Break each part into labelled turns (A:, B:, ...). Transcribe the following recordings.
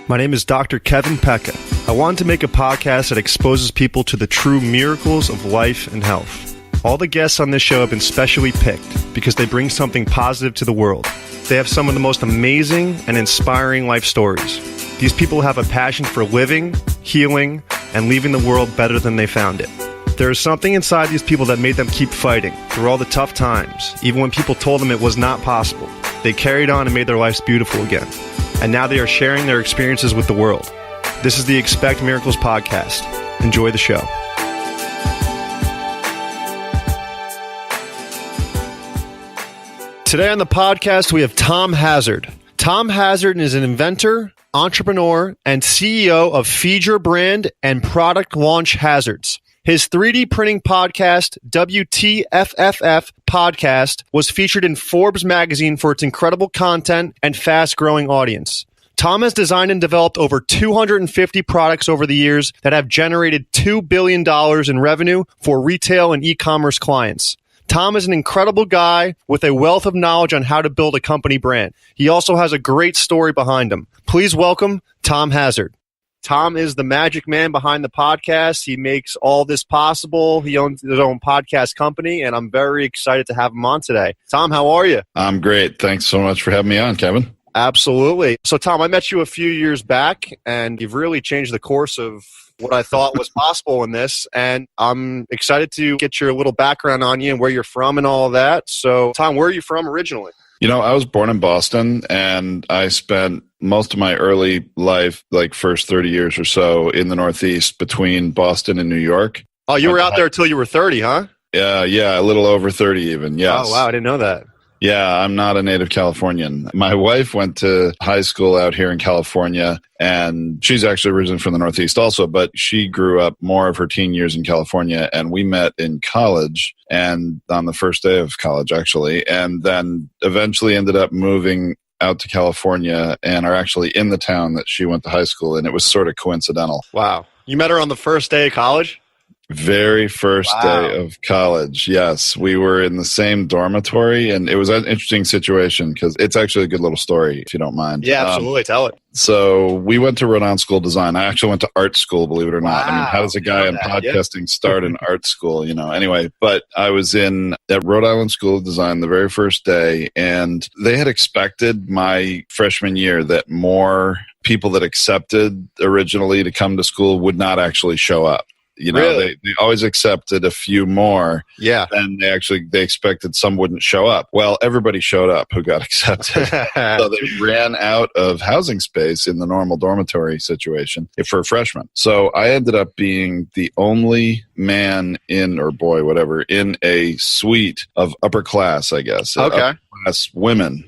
A: My name is Dr. Kevin Pecca. I wanted to make a podcast that exposes people to the true miracles of life and health. All the guests on this show have been specially picked because they bring something positive to the world. They have some of the most amazing and inspiring life stories. These people have a passion for living, healing, and leaving the world better than they found it. There is something inside these people that made them keep fighting through all the tough times, even when people told them it was not possible. They carried on and made their lives beautiful again. And now they are sharing their experiences with the world. This is the Expect Miracles podcast. Enjoy the show. Today on the podcast, we have Tom Hazzard. Tom Hazzard is an inventor, entrepreneur, and CEO of Feed Your Brand and product launch Hazzards. His 3D printing podcast, WTFFF podcast, was featured in Forbes Magazine for its incredible content and fast-growing audience. Tom has designed and developed over 250 products over the years that have generated $2 billion in revenue for retail and e-commerce clients. Tom is an incredible guy with a wealth of knowledge on how to build a company brand. He also has a great story behind him. Please welcome Tom Hazzard. Tom is the magic man behind the podcast. He makes all this possible. He owns his own podcast company, and I'm very excited to have him on today. Tom, how are you?
B: I'm great. Thanks so much for having me on, Kevin.
A: Absolutely. So, Tom, I met you a few years back, and you've really changed the course of what I thought was possible in this, and I'm excited to get your little background on you and where you're from and all of that. So, Tom, where are you from originally?
B: You know, I was born in Boston, and I spent most of my early life, like first 30 years or so, in the Northeast between Boston and New York.
A: Oh, you were out there until you were 30, huh?
B: Yeah, a little over 30 even, yes.
A: Oh, wow, I didn't know that.
B: Yeah, I'm not a native Californian. My wife went to high school out here in California, and she's actually originally from the Northeast also, but she grew up more of her teen years in California, and we met in college, and on the first day of college, actually, and then eventually ended up moving out to California and are actually in the town that she went to high school in. It was sort of coincidental.
A: Wow. You met her on the first day of college?
B: Very first day of college, yes. We were in the same dormitory, and it was an interesting situation because it's actually a good little story, if you don't mind.
A: Yeah, absolutely. Tell it.
B: So we went to Rhode School of Design. I actually went to art school, believe it or not. I mean, how does a guy in podcasting start in art school, you know? Anyway, but I was at Rhode Island School of Design the very first day, and they had expected my freshman year that more people that accepted originally to come to school would not actually show up. You know,
A: really?
B: they always accepted a few more.
A: Yeah.
B: And they expected some wouldn't show up. Well, everybody showed up who got accepted. So they ran out of housing space in the normal dormitory situation for freshmen. So I ended up being the only man or boy, whatever, in a suite of upper class, I guess.
A: Okay.
B: Upper class women.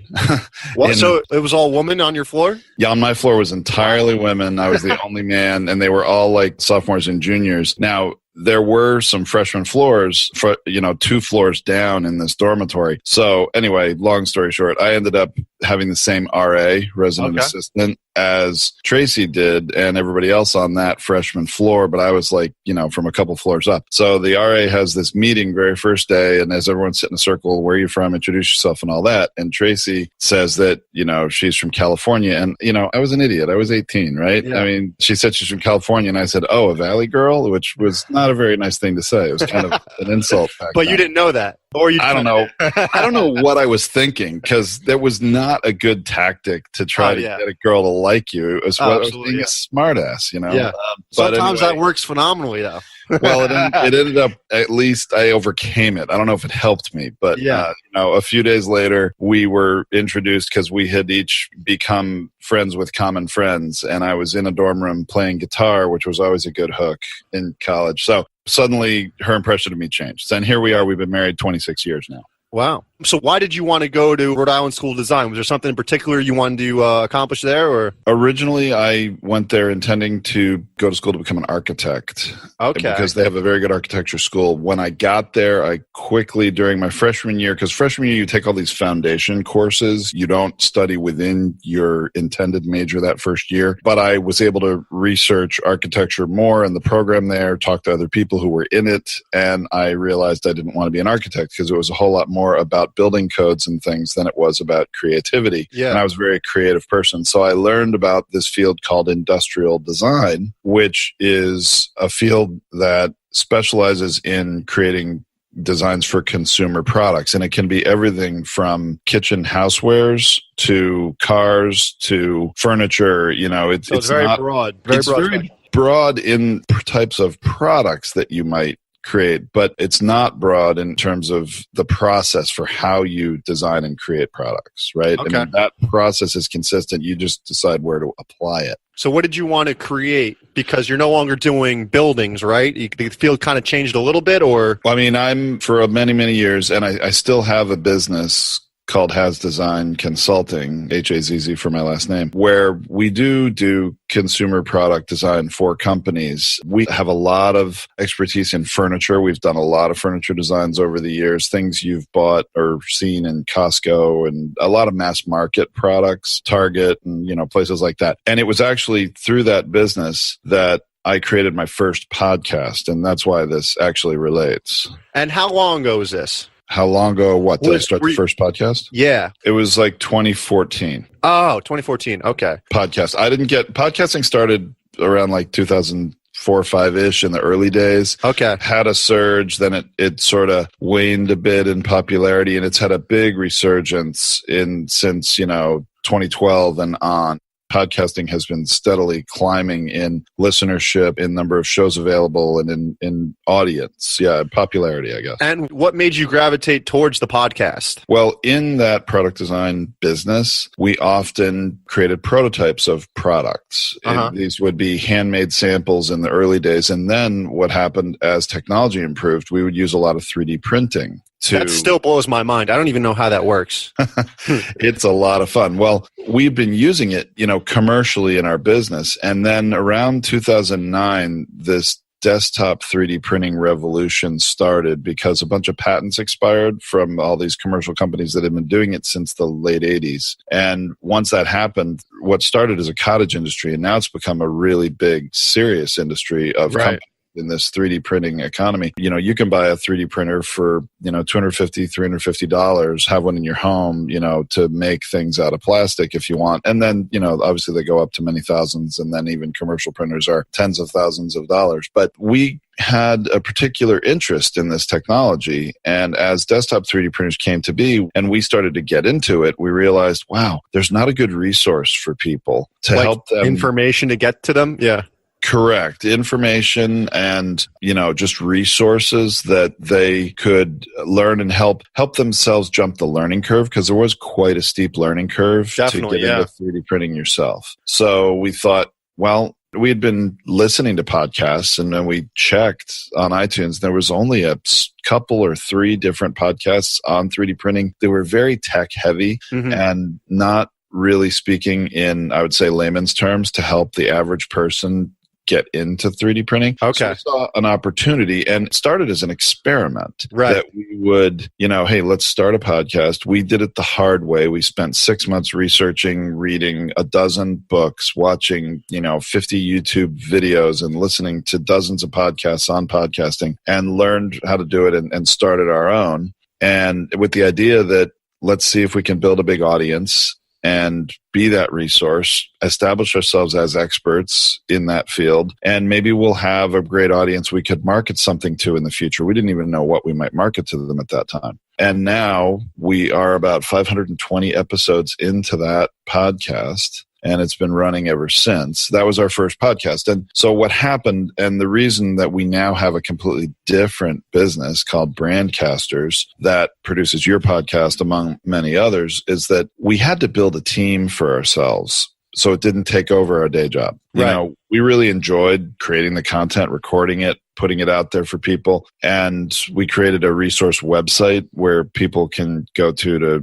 A: So it was all women on your floor?
B: Yeah, on my floor was entirely women. I was the only man, and they were all like sophomores and juniors. Now, there were some freshman floors, 2 floors down in this dormitory. So anyway, long story short, I ended up having the same RA, resident assistant, as Tracy did and everybody else on that freshman floor. But I was from a couple floors up. So the RA has this meeting very first day. And as everyone's sitting in a circle, where are you from? Introduce yourself and all that. And Tracy says that, she's from California. And, I was an idiot. I was 18, right? Yeah. I mean, she said she's from California. And I said, oh, a Valley girl, which was not a very nice thing to say. It was kind of an insult back
A: But
B: then.
A: You didn't know that. Or you
B: I don't know. I don't know what I was thinking, because that was not a good tactic to try to get a girl to like you. It was being a smart ass,
A: Yeah. Sometimes that works phenomenally, though.
B: Well, it ended up, at least I overcame it. I don't know if it helped me, but a few days later, we were introduced because we had each become friends with common friends, and I was in a dorm room playing guitar, which was always a good hook in college. So suddenly her impression of me changed. And here we are. We've been married 26 years now.
A: Wow. So why did you want to go to Rhode Island School of Design? Was there something in particular you wanted to accomplish there? Or
B: originally, I went there intending to go to school to become an architect.
A: Okay.
B: Because they have a very good architecture school. When I got there, I quickly, during my freshman year, because freshman year you take all these foundation courses. You don't study within your intended major that first year. But I was able to research architecture more in the program there, talk to other people who were in it, and I realized I didn't want to be an architect because it was a whole lot more about about building codes and things than it was about creativity.
A: Yeah.
B: And I was a very creative person. So I learned about this field called industrial design, which is a field that specializes in creating designs for consumer products. And it can be everything from kitchen housewares to cars to furniture. It's
A: very
B: not,
A: broad.
B: It's very broad in types of products that you might create, but it's not broad in terms of the process for how you design and create products, right?
A: Okay.
B: I mean, that process is consistent. You just decide where to apply it.
A: So what did you want to create? Because you're no longer doing buildings, right? The field kind of changed a little bit, or?
B: Well, I mean, I'm for many, many years, and I still have a business called Hazz Design Consulting, HAZZ for my last name, where we do consumer product design for companies. We have a lot of expertise in furniture. We've done a lot of furniture designs over the years, things you've bought or seen in Costco, and a lot of mass market products, Target, and places like that. And it was actually through that business that I created my first podcast, and that's why this actually relates.
A: And how long ago was this?
B: How long ago, did I start the first podcast?
A: Yeah.
B: It was like 2014.
A: Oh, 2014. Okay.
B: Podcasting started around like 2004 or 5-ish in the early days.
A: Okay.
B: Had a surge, then it sort of waned a bit in popularity, and it's had a big resurgence since 2012 and on. Podcasting has been steadily climbing in listenership, in number of shows available, and in audience. Yeah, popularity, I guess.
A: And what made you gravitate towards the podcast?
B: Well, in that product design business, we often created prototypes of products. These would be handmade samples in the early days. And then what happened as technology improved, we would use a lot of 3D printing.
A: That still blows my mind. I don't even know how that works.
B: It's a lot of fun. Well, we've been using it, commercially in our business. And then around 2009, this desktop 3D printing revolution started because a bunch of patents expired from all these commercial companies that had been doing it since the late 80s. And once that happened, what started as a cottage industry, and now it's become a really big, serious industry of companies in this 3D printing economy. You can buy a 3D printer for, $250, $350, have one in your home, to make things out of plastic if you want. And then, obviously they go up to many thousands, and then even commercial printers are tens of thousands of dollars. But we had a particular interest in this technology. And as desktop 3D printers came to be, and we started to get into it, we realized, wow, there's not a good resource for people to help them.
A: Information to get to them? Yeah.
B: Correct. Information and, just resources that they could learn and help themselves jump the learning curve, because there was quite a steep learning curve to get into 3D printing yourself. So we thought, well, we had been listening to podcasts, and then we checked on iTunes. There was only a couple or 3 different podcasts on 3D printing. They were very tech heavy and not really speaking in, I would say, layman's terms to help the average person get into 3D printing.
A: Okay.
B: So we saw an opportunity, and it started as an experiment that we would, hey, let's start a podcast. We did it the hard way. We spent 6 months researching, reading a dozen books, watching, 50 YouTube videos, and listening to dozens of podcasts on podcasting, and learned how to do it and started our own. And with the idea that let's see if we can build a big audience and be that resource, establish ourselves as experts in that field, and maybe we'll have a great audience we could market something to in the future. We didn't even know what we might market to them at that time. And now we are about 520 episodes into that podcast, and it's been running ever since. That was our first podcast. And so what happened, and the reason that we now have a completely different business called Brandcasters that produces your podcast, among many others, is that we had to build a team for ourselves so it didn't take over our day job. We really enjoyed creating the content, recording it, putting it out there for people. And we created a resource website where people can go to,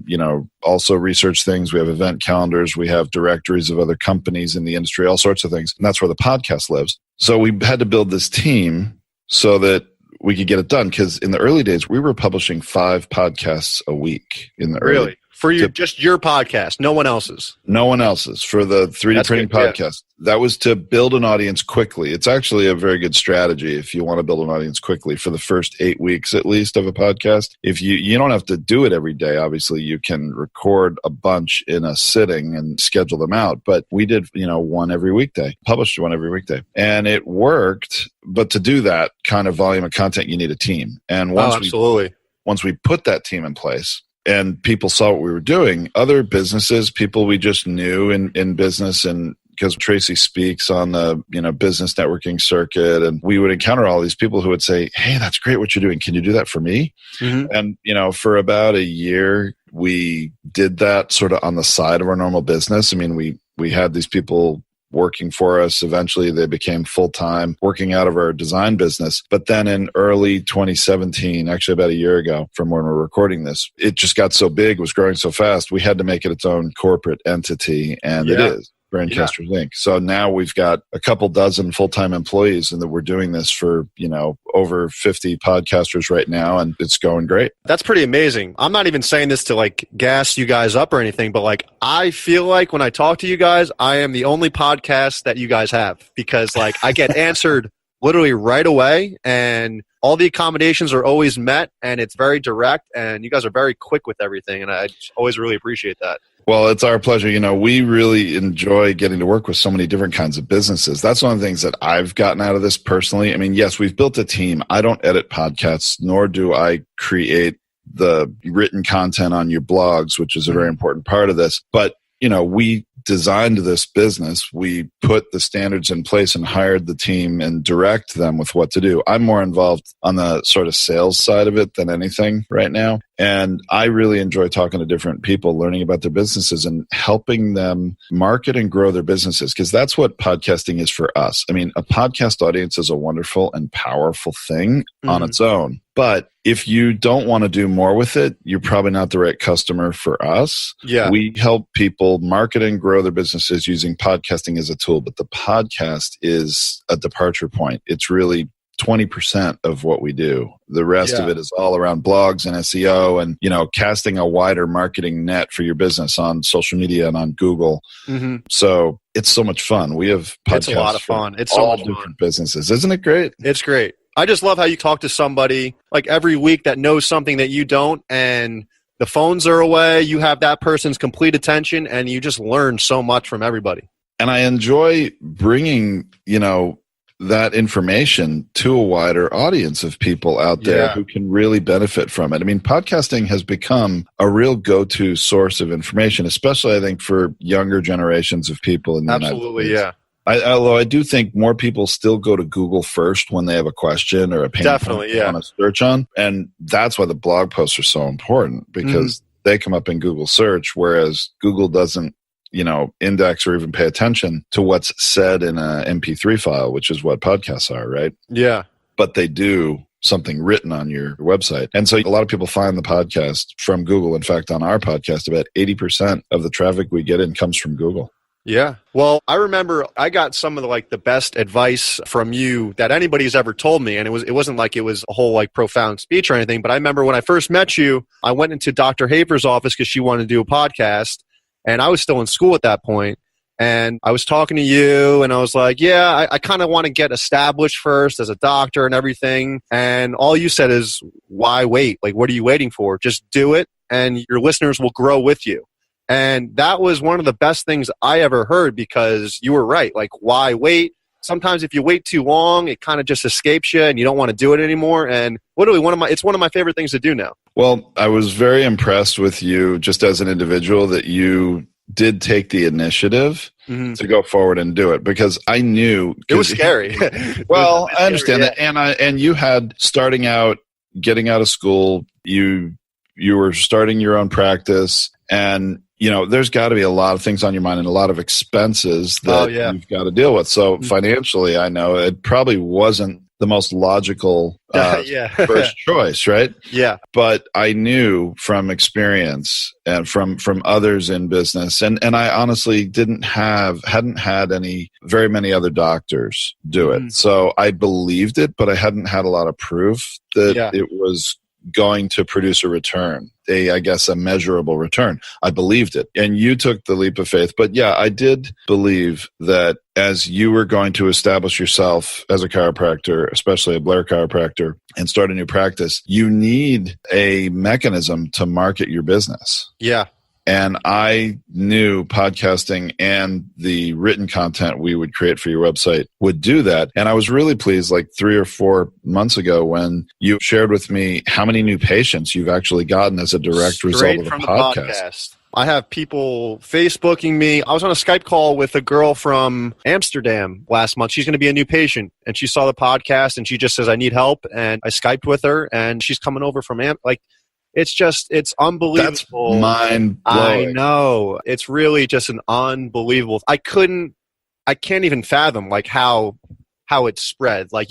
B: also research things. We have event calendars. We have directories of other companies in the industry, all sorts of things. And that's where the podcast lives. So we had to build this team so that we could get it done. Because in the early days, we were publishing 5 podcasts a week. In the early
A: For just your podcast, no one else's.
B: No one else's. For the 3D printing podcast. That was to build an audience quickly. It's actually a very good strategy if you want to build an audience quickly for the first 8 weeks at least of a podcast. If you don't have to do it every day, obviously you can record a bunch in a sitting and schedule them out. But we did, one every weekday, published one every weekday. And it worked. But to do that kind of volume of content, you need a team. And once we put that team in place, and people saw what we were doing, other businesses, people we just knew in business, and because Tracy speaks on the business networking circuit, and we would encounter all these people who would say, "Hey, that's great what you're doing. Can you do that for me?" Mm-hmm. And for about a year, we did that sort of on the side of our normal business. I mean, we had these people working for us. Eventually they became full-time working out of our design business. But then in early 2017, actually about a year ago from when we're recording this, it just got so big, was growing so fast, we had to make it its own corporate entity. And it is. Brandcasters Inc. So now we've got a couple dozen full-time employees, and that we're doing this for, over 50 podcasters right now, and it's going great.
A: That's pretty amazing. I'm not even saying this to gas you guys up or anything, but I feel like when I talk to you guys, I am the only podcast that you guys have, because I get answered literally right away, and all the accommodations are always met, and it's very direct, and you guys are very quick with everything, and I always really appreciate that.
B: Well, it's our pleasure. We really enjoy getting to work with so many different kinds of businesses. That's one of the things that I've gotten out of this personally. I mean, yes, we've built a team. I don't edit podcasts, nor do I create the written content on your blogs, which is a very important part of this. But, we designed this business. We put the standards in place and hired the team and direct them with what to do. I'm more involved on the sort of sales side of it than anything right now. And I really enjoy talking to different people, learning about their businesses and helping them market and grow their businesses, because that's what podcasting is for us. I mean, a podcast audience is a wonderful and powerful thing on its own. But if you don't want to do more with it, you're probably not the right customer for us. Yeah. We help people market and grow their businesses using podcasting as a tool, but the podcast is a departure point. It's really 20% of what we do. The rest of it is all around blogs and SEO and, casting a wider marketing net for your business on social media and on Google. Mm-hmm. So it's so much fun. We have podcasts. It's a lot of fun. It's so much fun. Different businesses. Isn't it great?
A: It's great. I just love how you talk to somebody every week that knows something that you don't, and the phones are away. You have that person's complete attention, and you just learn so much from everybody.
B: And I enjoy bringing, that information to a wider audience of people out there who can really benefit from it. I mean, podcasting has become a real go-to source of information, especially I think for younger generations of people in the United States. Absolutely, although I do think more people still go to Google first when they have a question or a pain point they want to search on. And that's why the blog posts are so important, because they come up in Google search, whereas Google doesn't, index or even pay attention to what's said in a MP3 file, which is what podcasts are, right? Yeah. But they do something written on your website. And so a lot of people find the podcast from Google. In fact, on our podcast, about 80% of the traffic we get in comes from Google.
A: Yeah. Well, I remember I got some of the best advice from you that anybody's ever told me. And it wasn't like it was a whole profound speech or anything. But I remember when I first met you, I went into Dr. Hafer's office because she wanted to do a podcast. And I was still in school at that point. And I was talking to you and I was like, I kind of want to get established first as a doctor and everything. And all you said is, why wait? What are you waiting for? Just do it and your listeners will grow with you. And that was one of the best things I ever heard, because you were right. Why wait? Sometimes if you wait too long, it kind of just escapes you and you don't want to do it anymore. And literally it's one of my favorite things to do now.
B: Well, I was very impressed with you just as an individual that you did take the initiative to go forward and do it, because I knew
A: it was scary.
B: Well, I understand that. And you had, starting out, getting out of school, you were starting your own practice, and there's got to be a lot of things on your mind and a lot of expenses that you've got to deal with. So financially, I know it probably wasn't the most logical first choice, right? Yeah. But I knew from experience and from others in business, and I honestly hadn't had very many other doctors do it. So I believed it, but I hadn't had a lot of proof that it was going to produce a return, I guess a measurable return. I believed it. And you took the leap of faith. But yeah, I did believe that as you were going to establish yourself as a chiropractor, especially a Blair chiropractor, and start a new practice, you need a mechanism to market your business.
A: Yeah.
B: And I knew podcasting and the written content we would create for your website would do that. And I was really pleased like 3 or 4 months ago when you shared with me how many new patients you've actually gotten as a direct result of the podcast.
A: I have people Facebooking me. I was on a Skype call with a girl from Amsterdam last month. She's going to be a new patient, and she saw the podcast, and she just says, I need help. And I Skyped with her, and she's coming over from it's unbelievable.
B: That's mind-blowing.
A: I know. It's really just an unbelievable. I can't even fathom like how it spread. Like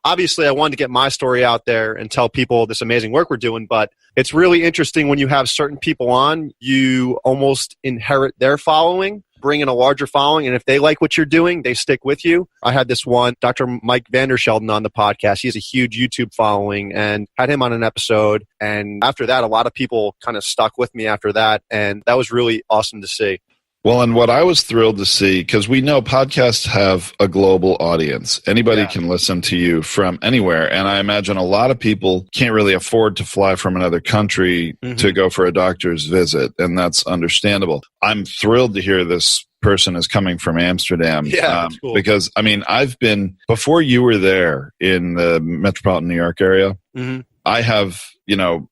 A: obviously I wanted to get my story out there and tell people this amazing work we're doing, but it's really interesting when you have certain people on, you almost inherit their following, bring in a larger following, and if they like what you're doing, they stick with you. I had this one, Dr. Mike Vandershelden on the podcast. He has a huge YouTube following and had him on an episode. And after that, a lot of people kind of stuck with me after that. And that was really awesome to see.
B: Well, and what I was thrilled to see, because we know podcasts have a global audience. Anybody can listen to you from anywhere. And I imagine a lot of people can't really afford to fly from another country to go for a doctor's visit. And that's understandable. I'm thrilled to hear this person is coming from Amsterdam.
A: Yeah, that's cool.
B: Because, I mean, before you were there in the metropolitan New York area, I have,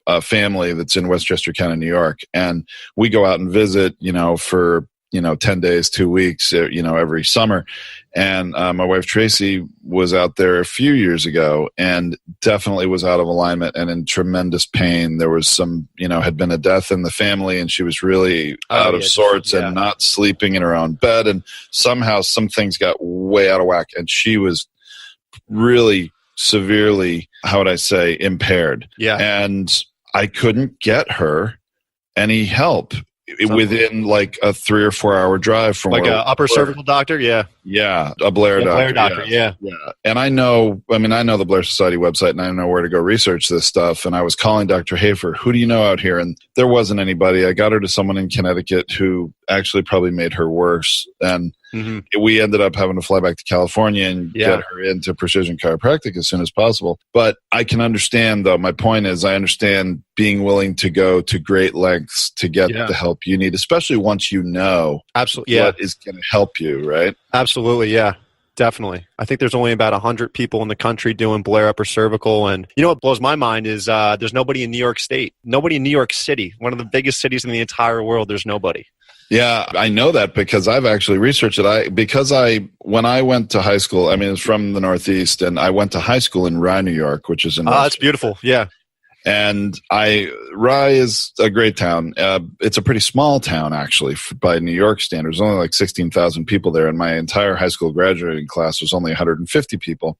B: a family that's in Westchester County, New York, and we go out and visit, for 10 days, 2 weeks, every summer. And my wife, Tracy, was out there a few years ago and definitely was out of alignment and in tremendous pain. There was had been a death in the family, and she was really out of sorts and not sleeping in her own bed. And somehow some things got way out of whack. And she was really severely, how would I say, impaired. Yeah. And I couldn't get her any help within like a 3 or 4 hour drive from
A: like an upper cervical doctor. Yeah.
B: Yeah. A Blair doctor.
A: Blair doctor. Yeah.
B: And I know the Blair Society website, and I know where to go research this stuff. And I was calling Dr. Hafer, who do you know out here? And there wasn't anybody. I got her to someone in Connecticut who actually probably made her worse. And we ended up having to fly back to California and get her into precision chiropractic as soon as possible. But I can understand, though, my point is I understand being willing to go to great lengths to get the help you need, especially once you know what is going to help you, right?
A: Absolutely, yeah. Definitely. I think there's only about 100 people in the country doing Blair upper cervical. And what blows my mind is there's nobody in New York State, nobody in New York City, one of the biggest cities in the entire world. There's nobody.
B: Yeah, I know that because I've actually researched it. When I went to high school, it's from the Northeast, and I went to high school in Rye, New York, which is in
A: that's beautiful. Yeah.
B: And Rye is a great town. It's a pretty small town, actually, by New York standards. There's only like 16,000 people there, and my entire high school graduating class was only 150 people.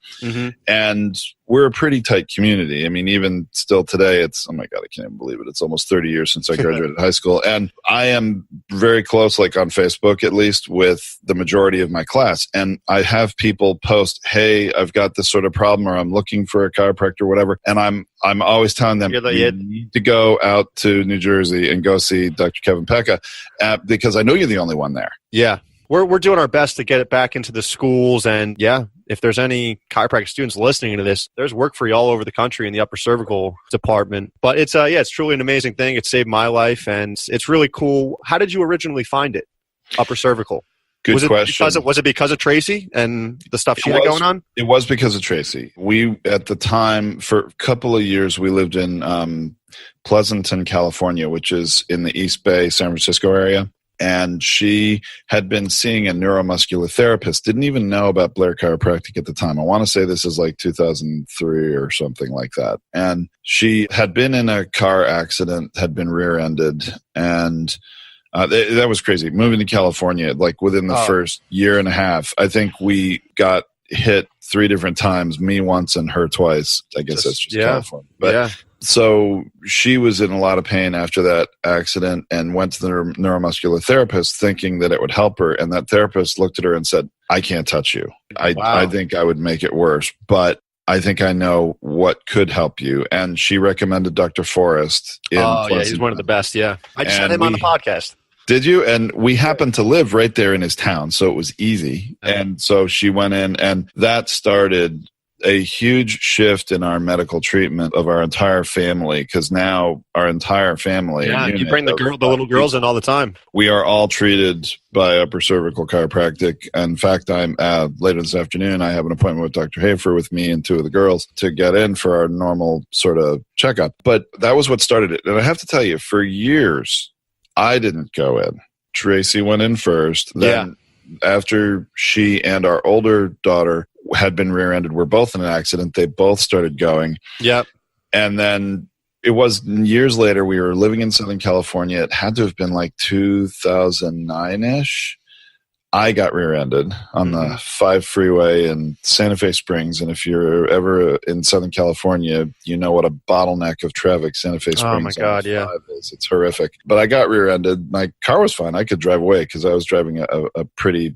B: And we're a pretty tight community. Even still today, it's, oh my God, I can't even believe it. It's almost 30 years since I graduated high school. And I am very close, like on Facebook at least, with the majority of my class. And I have people post, hey, I've got this sort of problem, or I'm looking for a chiropractor or whatever. And I'm always telling them, you need to go out to New Jersey and go see Dr. Kevin Pecca because I know you're the only one there.
A: Yeah. We're doing our best to get it back into the schools. And if there's any chiropractic students listening to this, there's work for you all over the country in the upper cervical department. But it's truly an amazing thing. It saved my life, and it's really cool. How did you originally find it, upper cervical?
B: Good question.
A: Was it because of Tracy and the stuff she had going on?
B: It was because of Tracy. We, at the time, for a couple of years, we lived in Pleasanton, California, which is in the East Bay, San Francisco area. And she had been seeing a neuromuscular therapist, didn't even know about Blair Chiropractic at the time. I want to say this is like 2003 or something like that. And she had been in a car accident, had been rear-ended, and that was crazy. Moving to California, like within the first year and a half, I think we got hit 3 different times, me once and her twice. I guess that's just California. But so she was in a lot of pain after that accident and went to the neuromuscular therapist thinking that it would help her. And that therapist looked at her and said, I can't touch you. I think I would make it worse. But I think I know what could help you. And she recommended Dr. Forrest.
A: Oh, yeah, he's one of the best, yeah. I just had him on the podcast.
B: Did you? And we happened to live right there in his town, so it was easy. And so she went in, and that started a huge shift in our medical treatment of our entire family, because now our entire family.
A: Yeah, you bring the little girls in all the time.
B: We are all treated by upper cervical chiropractic. In fact, I'm later this afternoon, I have an appointment with Dr. Hafer with me and two of the girls to get in for our normal sort of checkup. But that was what started it. And I have to tell you, for years, I didn't go in. Tracy went in first. Then after she and our older daughter had been rear-ended, were both in an accident, they both started going.
A: Yep.
B: And then it was years later, we were living in Southern California. It had to have been like 2009-ish. I got rear-ended on the 5 freeway in Santa Fe Springs. And if you're ever in Southern California, you know what a bottleneck of traffic Santa Fe Springs.
A: Oh my God, yeah.
B: is. It's horrific. But I got rear-ended. My car was fine. I could drive away because I was driving a pretty,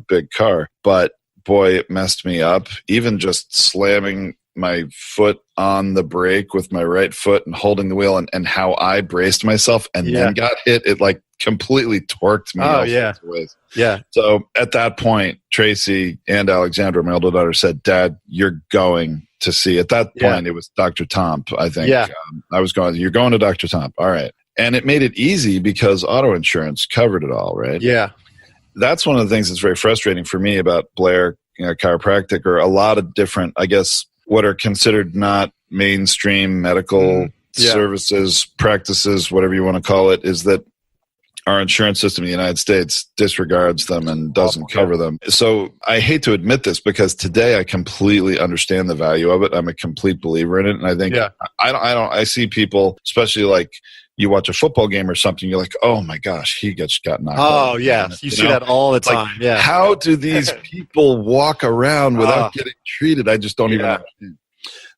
B: big car. But boy, it messed me up. Even just slamming my foot on the brake with my right foot and holding the wheel and how I braced myself and then got hit, it like completely torqued me.
A: Oh, yeah.
B: Ways.
A: Yeah.
B: So at that point, Tracy and Alexandra, my older daughter, said, Dad, you're going to see. At that point, it was Dr. Tom, I think.
A: Yeah.
B: I was going, you're going to Dr. Tom. All right. And it made it easy because auto insurance covered it all, right?
A: Yeah.
B: That's one of the things that's very frustrating for me about Blair Chiropractic, or a lot of different, I guess, what are considered not mainstream medical services, practices, whatever you want to call it, is that our insurance system in the United States disregards them and doesn't cover them. So I hate to admit this, because today I completely understand the value of it. I'm a complete believer in it. And I think I see people, especially like you watch a football game or something, you're like, oh my gosh, he got knocked out.
A: Oh, yeah. You see that all the time.
B: Like, how do these people walk around without getting treated? I just don't even understand.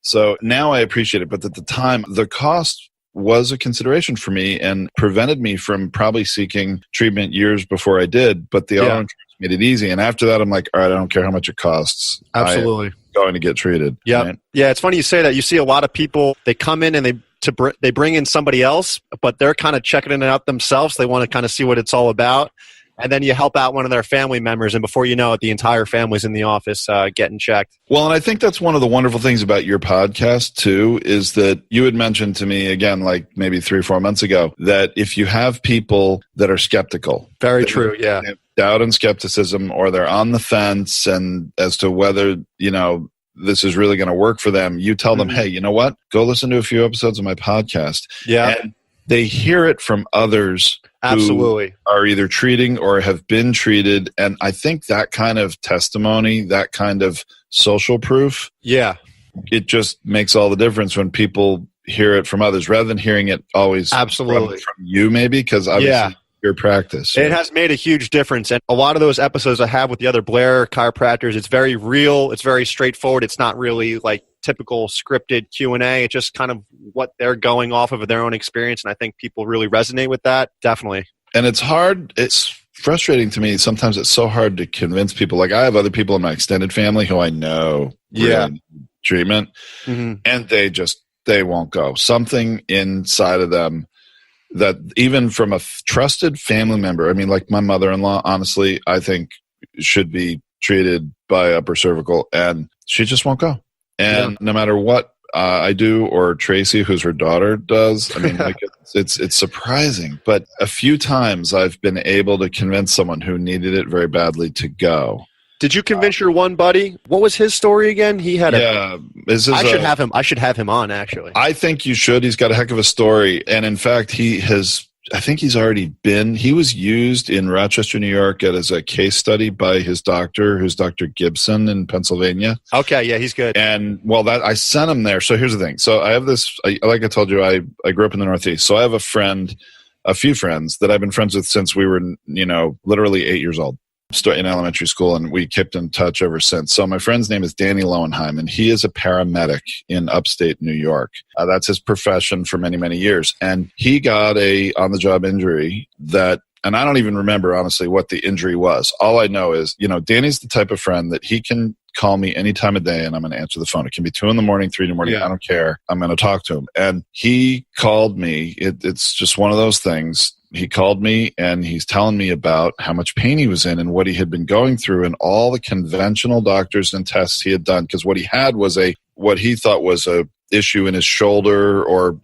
B: So now I appreciate it. But at the time, the cost was a consideration for me and prevented me from probably seeking treatment years before I did. But the auto insurance made it easy. And after that, I'm like, all right, I don't care how much it costs.
A: Absolutely.
B: I'm going to get treated.
A: Yeah.
B: Right?
A: Yeah. It's funny you say that. You see a lot of people, they come in and they bring in somebody else, but they're kind of checking it out themselves. They want to kind of see what it's all about. And then you help out one of their family members, and before you know it, the entire family's in the office getting checked. Well,
B: and I think that's one of the wonderful things about your podcast, too, is that you had mentioned to me, again, like maybe 3 or 4 months ago, that if you have people that are skeptical.
A: Very true, yeah.
B: Doubt and skepticism, or they're on the fence and as to whether, this is really going to work for them, you tell them, hey, you know what? Go listen to a few episodes of my podcast.
A: Yeah.
B: And they hear it from others who are either treating or have been treated. And I think that kind of testimony, that kind of social proof, it just makes all the difference when people hear it from others rather than hearing it always from you, maybe, because obviously your practice.
A: It has made a huge difference. And a lot of those episodes I have with the other Blair chiropractors, it's very real. It's very straightforward. It's not really like typical scripted Q&A. It's just kind of what they're going off of their own experience. And I think people really resonate with that. Definitely.
B: And it's hard. It's frustrating to me. Sometimes it's so hard to convince people. Like I have other people in my extended family who I know really need treatment, and they won't go. Something inside of them that even from a trusted family member, I mean, like my mother-in-law, honestly, I think should be treated by upper cervical, and she just won't go. And no matter what I do, or Tracy, who's her daughter, does, I mean, like it's surprising. But a few times I've been able to convince someone who needed it very badly to go.
A: Did you convince your one buddy? What was his story again? He had I should have him on, actually.
B: I think you should. He's got a heck of a story. And in fact, I think he's already he was used in Rochester, New York as a case study by his doctor, who's Dr. Gibson in Pennsylvania.
A: Okay, yeah, he's good.
B: And I sent him there. So here's the thing. So I have this, like I told you, I grew up in the Northeast. So I have a few friends that I've been friends with since we were, literally 8 years old. In elementary school, and we kept in touch ever since. So my friend's name is Danny Lowenheim, and he is a paramedic in upstate New York. That's his profession for many, many years. And he got a on-the-job injury and I don't even remember, honestly, what the injury was. All I know is, Danny's the type of friend that he can call me any time of day and I'm going to answer the phone. It can be 2 a.m, 3 a.m. I don't care. I'm going to talk to him. And he called me. It's just one of those things. He called me and he's telling me about how much pain he was in and what he had been going through and all the conventional doctors and tests he had done. Because what he had was what he thought was a issue in his shoulder or,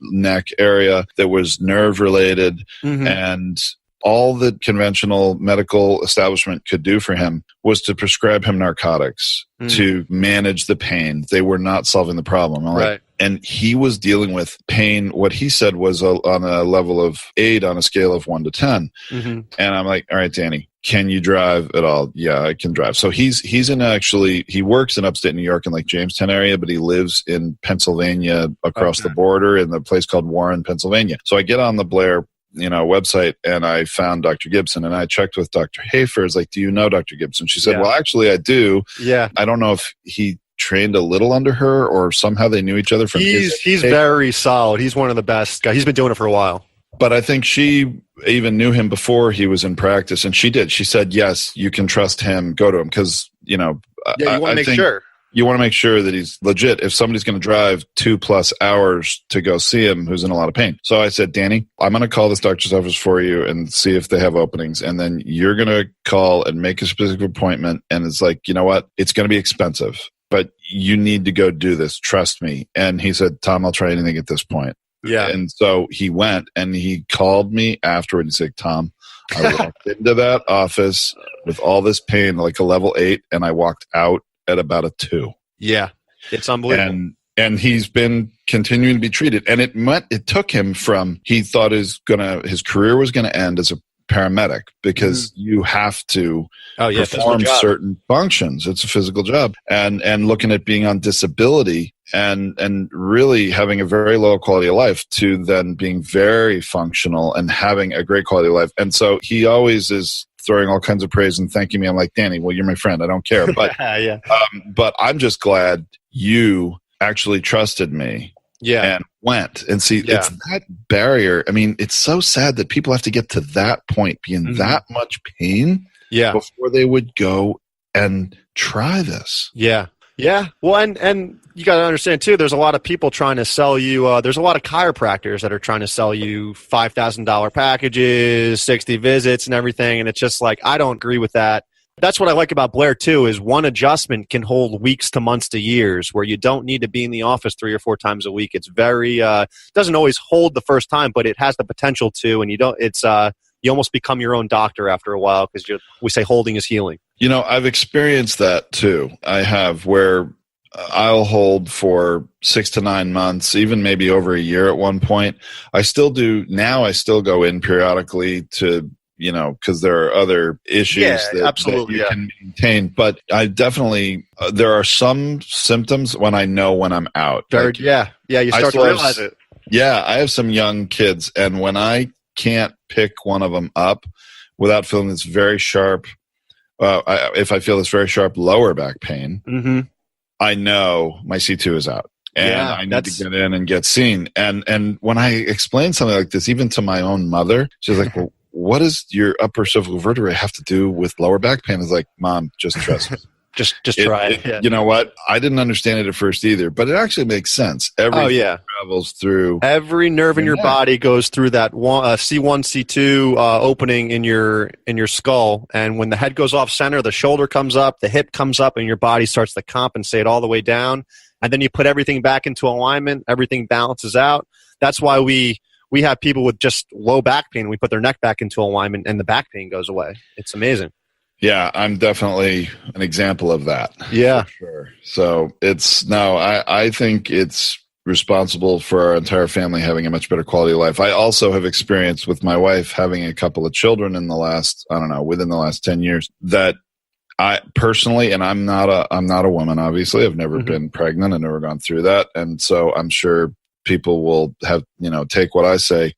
B: neck area that was nerve related. Mm-hmm. And all the conventional medical establishment could do for him was to prescribe him narcotics to manage the pain. They were not solving the problem.
A: Right.
B: And he was dealing with pain, what he said was on a level of 8 on a scale of 1 to 10. Mm-hmm. And I'm like, all right, Danny, can you drive at all? Yeah, I can drive. So he works in upstate New York in like Jamestown area, but he lives in Pennsylvania across the border in the place called Warren, Pennsylvania. So I get on the Blair website and I found Dr. Gibson and I checked with Dr. Hafer. I was like, do you know Dr. Gibson? She said, well, actually I do. Yeah. I don't know if he trained a little under her or somehow they knew each other from
A: he's very solid. He's one of the best guys. He's been doing it for a while.
B: But I think she even knew him before he was in practice and she did. She said, yes, you can trust him. Go to him. Cause
A: you want to make sure.
B: You want to make sure that he's legit. If somebody's going to drive 2+ hours to go see him who's in a lot of pain. So I said, Danny, I'm going to call this doctor's office for you and see if they have openings. And then you're going to call and make a specific appointment. And it's like, you know what? It's going to be expensive, but you need to go do this. Trust me. And he said, Tom, I'll try anything at this point.
A: Yeah.
B: And so he went and he called me afterward and said, Tom, I walked into that office with all this pain, like a level 8, and I walked out at about a 2.
A: Yeah. It's unbelievable.
B: And he's been continuing to be treated. And it took him from, he thought his career was going to end as a paramedic because you have to perform certain functions. It's a physical job. And looking at being on disability and really having a very low quality of life to then being very functional and having a great quality of life. And so he always is throwing all kinds of praise and thanking me. I'm like, Danny, well, you're my friend. I don't care. But, but I'm just glad you actually trusted me and went. And see, it's that barrier. I mean, it's so sad that people have to get to that point, be in that much pain before they would go and try this.
A: Yeah. Yeah. Well, and you got to understand too, there's a lot of people trying to sell you, there's a lot of chiropractors that are trying to sell you $5,000 packages, 60 visits and everything. And it's just like, I don't agree with that. That's what I like about Blair too, is one adjustment can hold weeks to months to years where you don't need to be in the office 3 or 4 times a week. It's very, doesn't always hold the first time, but it has the potential to, and you almost become your own doctor after a while because we say holding is healing.
B: I've experienced that too. I have, where I'll hold for 6 to 9 months, even maybe over a year at one point. I still do now. I still go in periodically to, because there are other issues that you can maintain. But I definitely, there are some symptoms when I know when I'm out.
A: You start to realize it.
B: Yeah, I have some young kids, and when I can't pick one of them up without feeling this very sharp, if I feel this very sharp lower back pain, I know my C2 is out. And I need to get in and get seen. And when I explain something like this, even to my own mother, she's like, well, what does your upper cervical vertebrae have to do with lower back pain? It's like, Mom, just trust me.
A: just try it. Yeah.
B: You know what? I didn't understand it at first either, but it actually makes sense. Everything travels through.
A: Every nerve in your body goes through that C1, C2 opening in your skull. And when the head goes off center, the shoulder comes up, the hip comes up, and your body starts to compensate all the way down. And then you put everything back into alignment. Everything balances out. That's why we have people with just low back pain. We put their neck back into alignment, and the back pain goes away. It's amazing.
B: Yeah, I'm definitely an example of that.
A: Yeah.
B: For sure. So I think it's responsible for our entire family having a much better quality of life. I also have experienced with my wife having a couple of children within the last 10 years that I personally, and I'm not a woman, obviously. I've never been pregnant. I've never gone through that. And so I'm sure people will have, take what I say,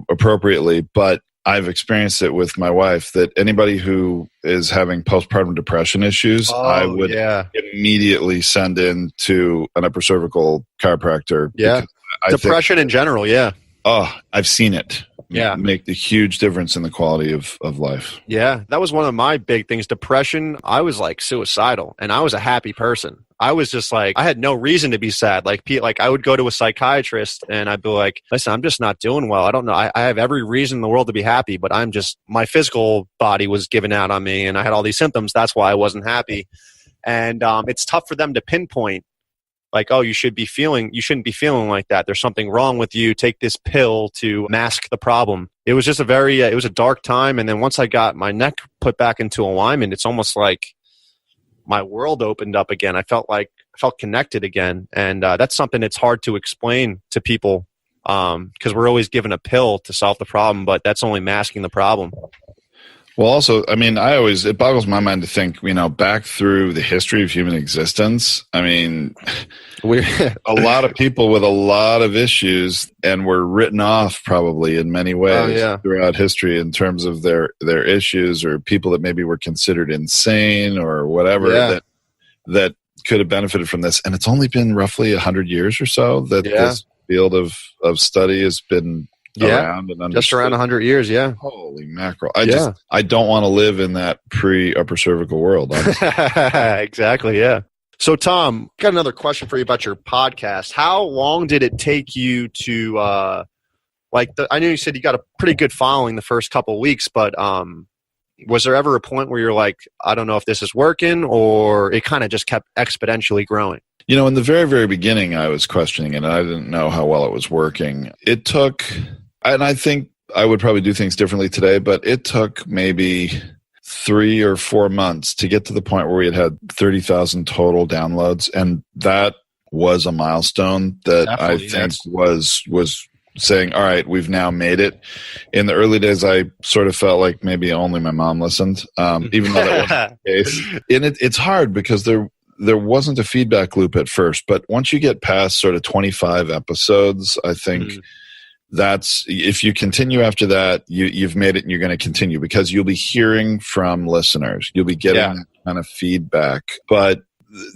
B: appropriately. But I've experienced it with my wife that anybody who is having postpartum depression issues, I would immediately send in to an upper cervical chiropractor.
A: Yeah. Depression in general. Yeah.
B: I've seen it.
A: Yeah.
B: Make the huge difference in the quality of life.
A: Yeah, that was one of my big things. Depression, I was like suicidal, and I was a happy person. I was just like, I had no reason to be sad. Like I would go to a psychiatrist and I'd be like, listen, I'm just not doing well. I don't know. I have every reason in the world to be happy, but my physical body was giving out on me and I had all these symptoms. That's why I wasn't happy. And it's tough for them to pinpoint. Like, oh, you shouldn't be feeling like that. There's something wrong with you. Take this pill to mask the problem. It was just it was a dark time. And then once I got my neck put back into alignment, it's almost like my world opened up again. I felt connected again. And that's something that's hard to explain to people because we're always given a pill to solve the problem, but that's only masking the problem.
B: Well, also, I mean, it boggles my mind to think, back through the history of human existence. I mean, a lot of people with a lot of issues and were written off probably in many ways throughout history in terms of their issues, or people that maybe were considered insane or whatever that could have benefited from this. And it's only been roughly 100 years or so that this field of study has been around and understood. Just around 100 years, yeah. Holy mackerel. I don't want to live in that pre-upper cervical world.
A: Exactly, yeah. So, Tom, got another question for you about your podcast. How long did it take you to, I know you said you got a pretty good following the first couple of weeks, but was there ever a point where you're like, I don't know if this is working, or it kind of just kept exponentially growing?
B: In the very, very beginning, I was questioning it, and I didn't know how well it was working. It took, and I think I would probably do things differently today, but it took maybe 3 or 4 months to get to the point where we had 30,000 total downloads, and that was a milestone that definitely, I think was saying, all right, we've now made it. In the early days, I sort of felt like maybe only my mom listened, even though that wasn't the case. And it's hard because there wasn't a feedback loop at first, but once you get past sort of 25 episodes, I think that's, if you continue after that, you've made it and you're going to continue because you'll be hearing from listeners. You'll be getting that kind of feedback. But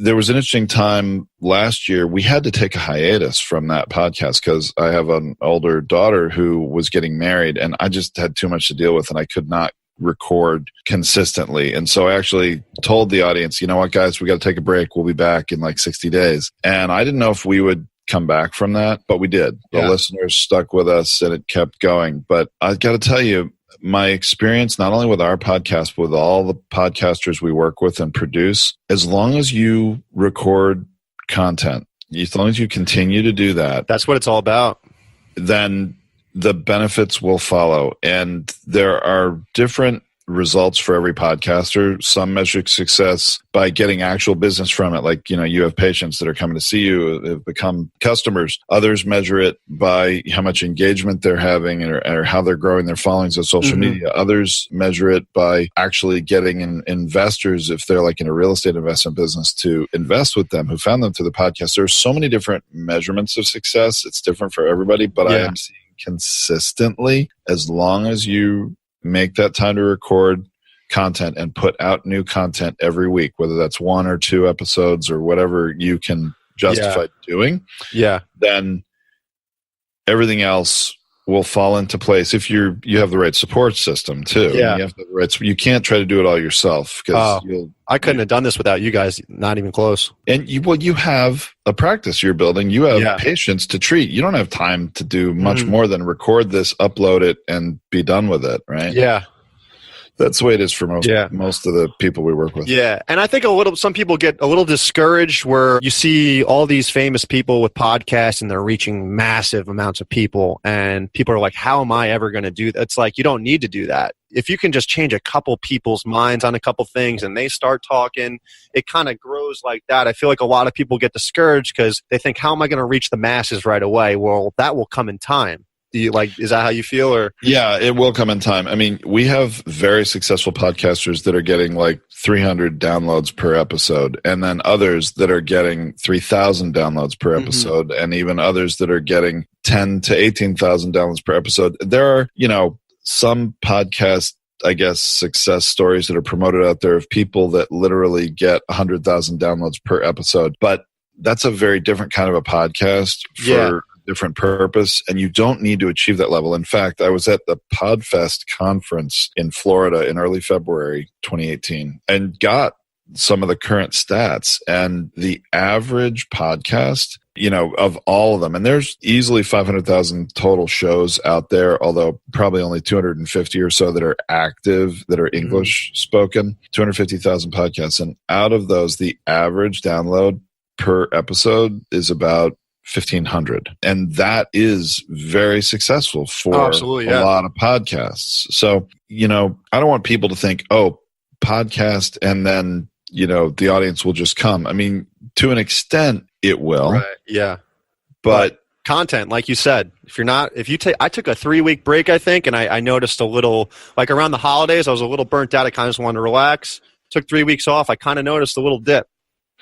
B: there was an interesting time last year. We had to take a hiatus from that podcast because I have an older daughter who was getting married and I just had too much to deal with and I could not record consistently. And so I actually told the audience, you know what, guys, we got to take a break. We'll be back in like 60 days. And I didn't know if we would come back from that, but we did. The listeners stuck with us and it kept going. But I got to tell you, my experience, not only with our podcast, but with all the podcasters we work with and produce, as long as you record content, as long as you continue to do that,
A: that's what it's all about,
B: then the benefits will follow. And there are different results for every podcaster. Some measure success by getting actual business from it. Like, you have patients that are coming to see you, have become customers. Others measure it by how much engagement they're having or how they're growing their followings on social media. Others measure it by actually getting investors, if they're like in a real estate investment business, to invest with them, who found them through the podcast. There's so many different measurements of success. It's different for everybody, but I am seeing consistently, as long as you make that time to record content and put out new content every week, whether that's 1 or 2 episodes or whatever you can justify doing, then everything else will fall into place if you have the right support system too. You have the right. You can't try to do it all yourself because
A: I couldn't have done this without you guys. Not even close.
B: And you have a practice you're building. You have patients to treat. You don't have time to do much more than record this, upload it, and be done with it. Right?
A: Yeah.
B: That's the way it is for most of the people we work with.
A: Yeah. And I think some people get a little discouraged where you see all these famous people with podcasts and they're reaching massive amounts of people and people are like, how am I ever going to do that? It's like, you don't need to do that. If you can just change a couple people's minds on a couple things and they start talking, it kind of grows like that. I feel like a lot of people get discouraged because they think, how am I going to reach the masses right away? Well, that will come in time. Is that how you feel? Or
B: yeah, it will come in time. I mean, we have very successful podcasters that are getting like 300 downloads per episode, and then others that are getting 3,000 downloads per episode, and even others that are getting 10 to 18,000 downloads per episode. There are, some podcast, I guess, success stories that are promoted out there of people that literally get 100,000 downloads per episode, but that's a very different kind of a podcast for different purpose, and you don't need to achieve that level. In fact, I was at the PodFest conference in Florida in early February 2018 and got some of the current stats, and the average podcast, of all of them, and there's easily 500,000 total shows out there, although probably only 250 or so that are active, that are English spoken, 250,000 podcasts. And out of those, the average download per episode is about 1,500. And that is very successful for a lot of podcasts. So, I don't want people to think, podcast and then the audience will just come. I mean, to an extent, it will.
A: Right. Yeah.
B: But
A: content, like you said, I took a 3-week break, I think, and I noticed a little, like around the holidays, I was a little burnt out. I kind of just wanted to relax. Took 3 weeks off. I kind of noticed a little dip.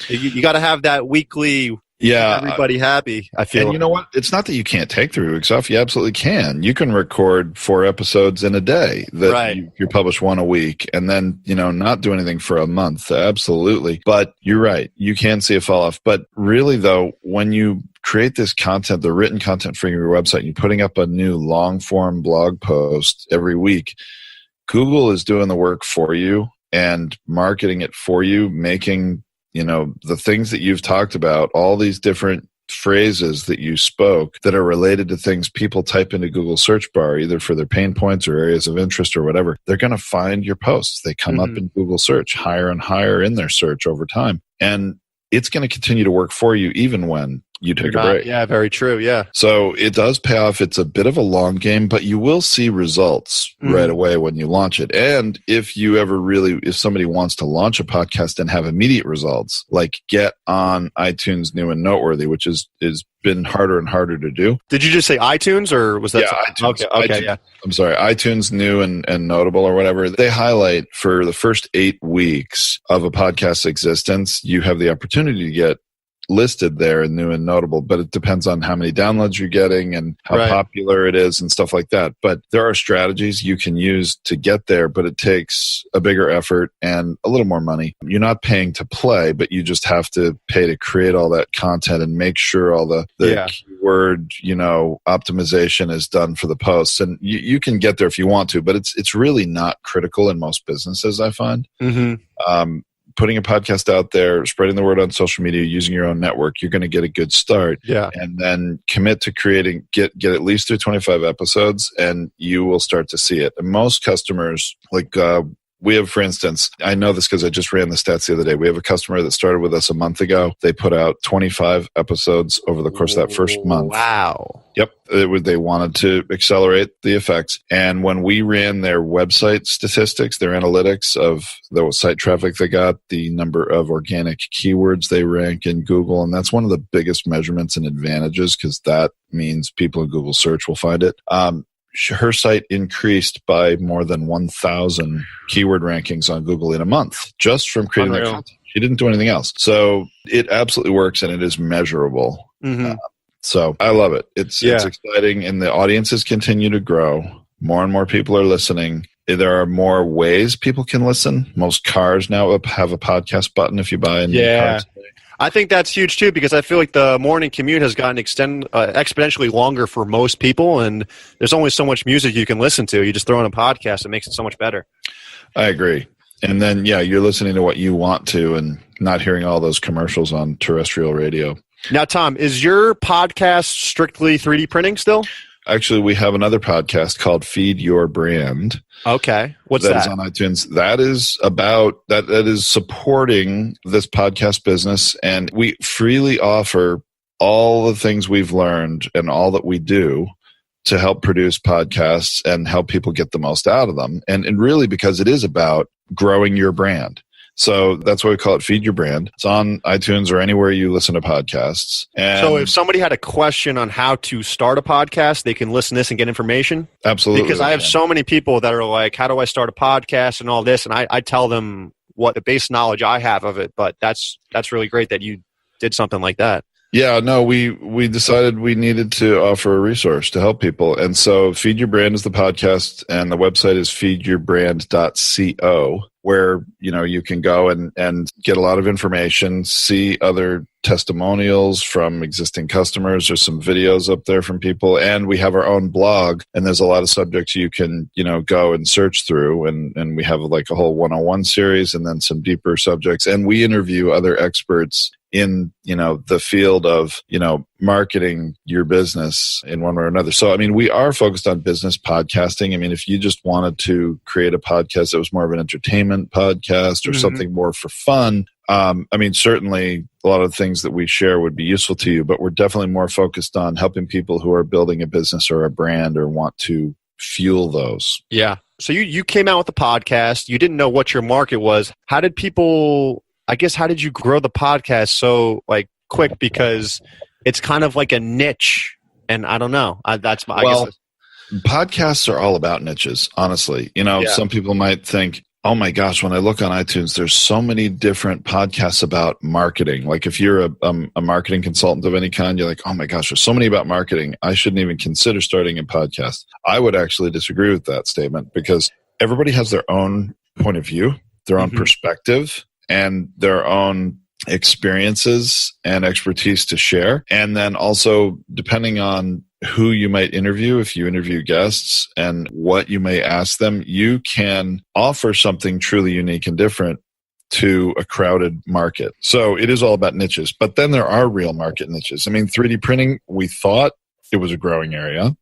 A: You got to have that weekly. Yeah, everybody happy, I feel.
B: And you know what? It's not that you can't take 3 weeks off. You absolutely can. You can record 4 episodes in a day that you publish one a week and then, not do anything for a month. Absolutely. But you're right. You can see a fall off. But really, though, when you create this content, the written content for your website, and you're putting up a new long form blog post every week, Google is doing the work for you and marketing it for you, making the things that you've talked about, all these different phrases that you spoke that are related to things people type into Google search bar, either for their pain points or areas of interest or whatever, they're going to find your posts. They come up in Google search higher and higher in their search over time. And it's going to continue to work for you even when you take a break.
A: Yeah, very true. Yeah.
B: So it does pay off. It's a bit of a long game, but you will see results right away when you launch it. And if somebody wants to launch a podcast and have immediate results, like get on iTunes New and Noteworthy, which is been harder and harder to do.
A: Did you just say iTunes or was that?
B: Yeah, iTunes.
A: Okay,
B: iTunes,
A: yeah.
B: I'm sorry, iTunes New and Notable or whatever. They highlight for the first 8 weeks of a podcast's existence, you have the opportunity to get listed there in New and Notable, but it depends on how many downloads you're getting and how popular it is and stuff like that. But there are strategies you can use to get there, but it takes a bigger effort and a little more money. You're not paying to play, but you just have to pay to create all that content and make sure all the keyword, optimization is done for the posts. And you can get there if you want to, but it's really not critical in most businesses, I find. Putting a podcast out there, spreading the word on social media, using your own network, you're going to get a good start.
A: Yeah.
B: And then commit to creating, get at least through 25 episodes, and you will start to see it. And most customers, we have, for instance, I know this because I just ran the stats the other day. We have a customer that started with us a month ago. They put out 25 episodes over the course of that first month.
A: Wow.
B: Yep. They wanted to accelerate the effects. And when we ran their website statistics, their analytics of the site traffic they got, the number of organic keywords they rank in Google, and that's one of the biggest measurements and advantages because that means people in Google search will find it. Her site increased by more than 1,000 keyword rankings on Google in a month just from creating that content. She didn't do anything else. So it absolutely works and it is measurable. So I love it. It's exciting and the audiences continue to grow. More and more people are listening. There are more ways people can listen. Most cars now have a podcast button if you buy a new car today.
A: I think that's huge too because I feel like the morning commute has gotten exponentially longer for most people, and there's only so much music you can listen to. You just throw in a podcast; it makes it so much better.
B: I agree. And then, you're listening to what you want to, and not hearing all those commercials on terrestrial radio.
A: Now, Tom, is your podcast strictly 3D printing still?
B: Actually, we have another podcast called Feed Your Brand.
A: Okay. What's that?
B: That is on iTunes. That is about that is supporting this podcast business, and we freely offer all the things we've learned and all that we do to help produce podcasts and help people get the most out of them. And really because it is about growing your brand. So that's why we call it Feed Your Brand. It's on iTunes or anywhere you listen to podcasts. And
A: so if somebody had a question on how to start a podcast, they can listen to this and get information?
B: Absolutely.
A: Because I have so many people that are like, how do I start a podcast and all this? And I tell them what the base knowledge I have of it. But that's really great that you did something like that.
B: Yeah, no, we decided we needed to offer a resource to help people. And so Feed Your Brand is the podcast, and the website is feedyourbrand.co. where, you can go and get a lot of information, see other testimonials from existing customers. There's some videos up there from people, and we have our own blog, and there's a lot of subjects you can, go and search through, and we have like a whole 101 series and then some deeper subjects, and we interview other experts in, the field of, marketing your business in one way or another. So, we are focused on business podcasting. If you just wanted to create a podcast that was more of an entertainment podcast or something more for fun, certainly a lot of the things that we share would be useful to you, but we're definitely more focused on helping people who are building a business or a brand or want to fuel those.
A: Yeah. So you came out with the podcast. You didn't know what your market was. How did you grow the podcast so quick? Because it's kind of like a niche, and I don't know. I guess
B: podcasts are all about niches, honestly. Some people might think, oh my gosh, when I look on iTunes, there's so many different podcasts about marketing. Like if you're a marketing consultant of any kind, you're like, oh my gosh, there's so many about marketing. I shouldn't even consider starting a podcast. I would actually disagree with that statement, because everybody has their own point of view, their own perspective, and their own experiences and expertise to share. And then also, depending on who you might interview, if you interview guests and what you may ask them, you can offer something truly unique and different to a crowded market. So it is all about niches. But then there are real market niches. 3D printing, we thought it was a growing area,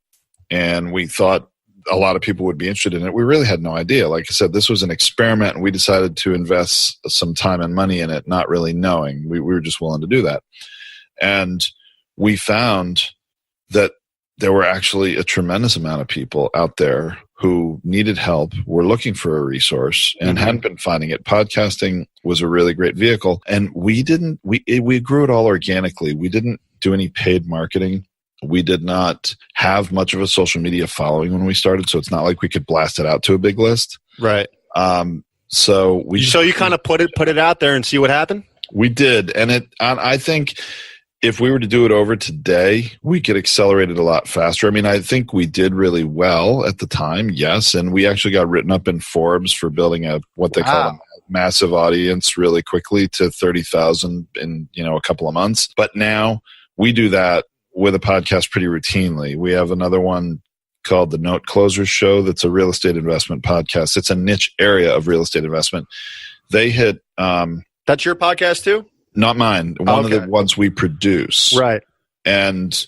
B: and we thought a lot of people would be interested in it. We really had no idea. Like I said, this was an experiment, and we decided to invest some time and money in it, not really knowing. We were just willing to do that. And we found that there were actually a tremendous amount of people out there who needed help, were looking for a resource, and hadn't been finding it. Podcasting was a really great vehicle. And we grew it all organically. We didn't do any paid marketing. We did not have much of a social media following when we started, so it's not like we could blast it out to a big list.
A: Right.
B: So you
A: kind of put it out there and see what happened?
B: We did. And I think if we were to do it over today, we could accelerate it a lot faster. I think we did really well at the time, yes. And we actually got written up in Forbes for building what they call a massive audience really quickly to 30,000 in a couple of months. But now we do that with a podcast pretty routinely. We have another one called the Note Closers Show that's a real estate investment podcast. It's a niche area of real estate investment. They hit...
A: That's your podcast too?
B: Not mine. One of the ones we produce.
A: Right.
B: And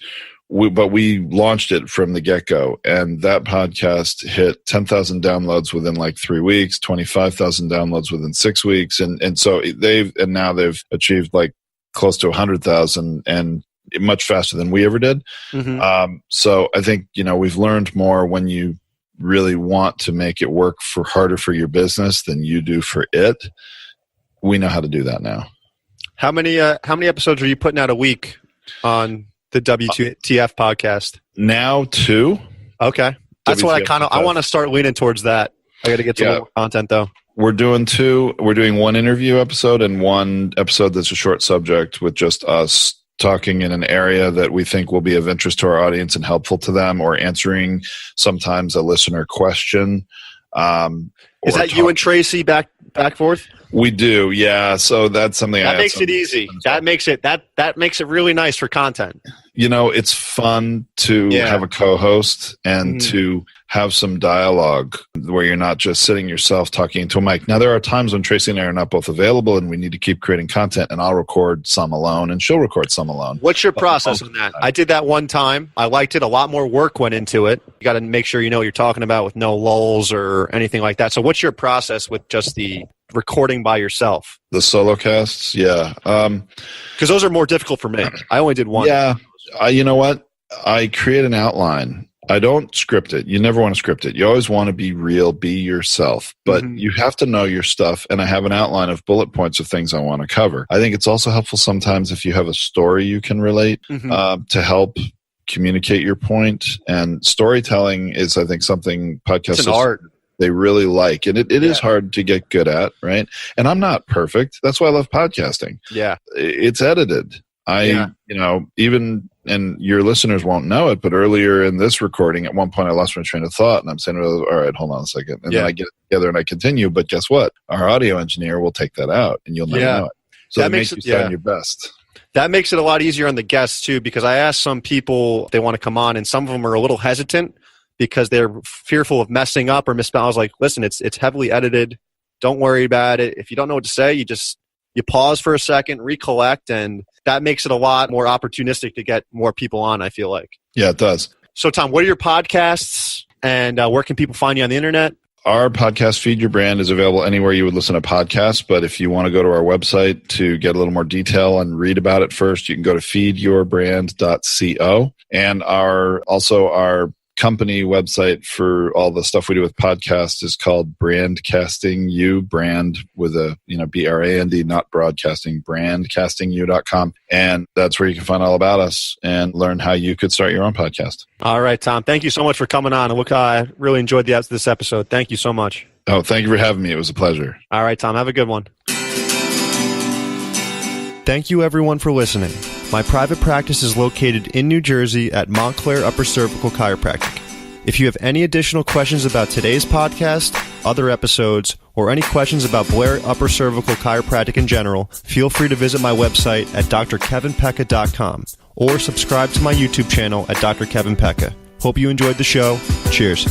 B: we launched it from the get-go, and that podcast hit 10,000 downloads within 3 weeks, 25,000 downloads within 6 weeks. And so now they've achieved close to 100,000, and much faster than we ever did. So I think, we've learned more when you really want to make it work harder for your business than you do for it. We know how to do that now.
A: How many episodes are you putting out a week on the WTF podcast?
B: Now 2.
A: Okay. That's what I want to start leaning towards that. I got to get some more content though.
B: We're doing 2. We're doing one interview episode and one episode that's a short subject with just us talking in an area that we think will be of interest to our audience and helpful to them, or answering sometimes a listener question.
A: Is that you and Tracy back forth?
B: We do, yeah. So that's something
A: that makes it easy. That makes it really nice for content.
B: It's fun to have a co-host and to have some dialogue where you're not just sitting yourself talking into a mic. Now, there are times when Tracy and I are not both available and we need to keep creating content, and I'll record some alone and she'll record some alone.
A: What's your process on that? I did that one time. I liked it. A lot more work went into it. You got to make sure you know what you're talking about with no lulls or anything like that. So what's your process with just the recording by yourself?
B: The solo casts? Yeah.
A: Because those are more difficult for me. I only did one.
B: Yeah. You know what? I create an outline. I don't script it. You never want to script it. You always want to be real, be yourself. But you have to know your stuff, and I have an outline of bullet points of things I want to cover. I think it's also helpful sometimes if you have a story you can relate to help communicate your point. And storytelling is, I think, something podcasters...
A: It's an art.
B: They really like. And it is hard to get good at, right? And I'm not perfect. That's why I love podcasting.
A: Yeah.
B: It's edited. Even, and your listeners won't know it, but earlier in this recording, at one point I lost my train of thought and I'm saying, all right, hold on a second. And then I get it together and I continue. But guess what? Our audio engineer will take that out and you'll never know it. So that makes you sound your best.
A: That makes it a lot easier on the guests too, because I asked some people if they want to come on and some of them are a little hesitant because they're fearful of messing up or misspelling. I was like, listen, it's heavily edited. Don't worry about it. If you don't know what to say, you pause for a second, recollect, and that makes it a lot more opportunistic to get more people on, I feel like.
B: Yeah, it does.
A: So, Tom, what are your podcasts and where can people find you on the internet?
B: Our podcast, Feed Your Brand, is available anywhere you would listen to podcasts. But if you want to go to our website to get a little more detail and read about it first, you can go to feedyourbrand.co. And our company website for all the stuff we do with podcasts is called Brandcasting U, brand with a, BRAND, not broadcasting, brandcastingu.com. And that's where you can find all about us and learn how you could start your own podcast.
A: All right, Tom. Thank you so much for coming on. Look, I really enjoyed this episode. Thank you so much.
B: Oh, thank you for having me. It was a pleasure.
A: All right, Tom. Have a good one. Thank you, everyone, for listening. My private practice is located in New Jersey at Montclair Upper Cervical Chiropractic. If you have any additional questions about today's podcast, other episodes, or any questions about Blair Upper Cervical Chiropractic in general, feel free to visit my website at drkevinpecca.com or subscribe to my YouTube channel at Dr. Kevin Pecca. Hope you enjoyed the show. Cheers.